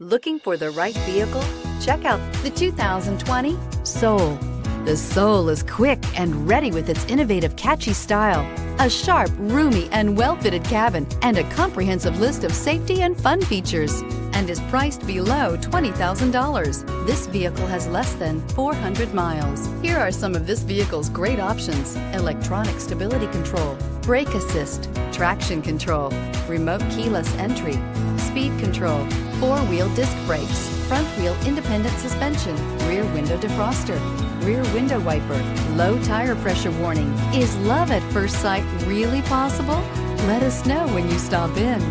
Looking for the right vehicle? Check out the 2020 Soul. The Soul is quick and ready with its innovative, catchy style, a sharp, roomy, and well-fitted cabin, and a comprehensive list of safety and fun features, and is priced below $20,000. This vehicle has less than 400 miles. Here are some of this vehicle's great options: electronic stability control, brake assist, traction control, remote keyless entry, speed control, four-wheel disc brakes, front wheel independent suspension, rear window defroster, rear window wiper, low tire pressure warning. Is love at first sight really possible? Let us know when you stop in.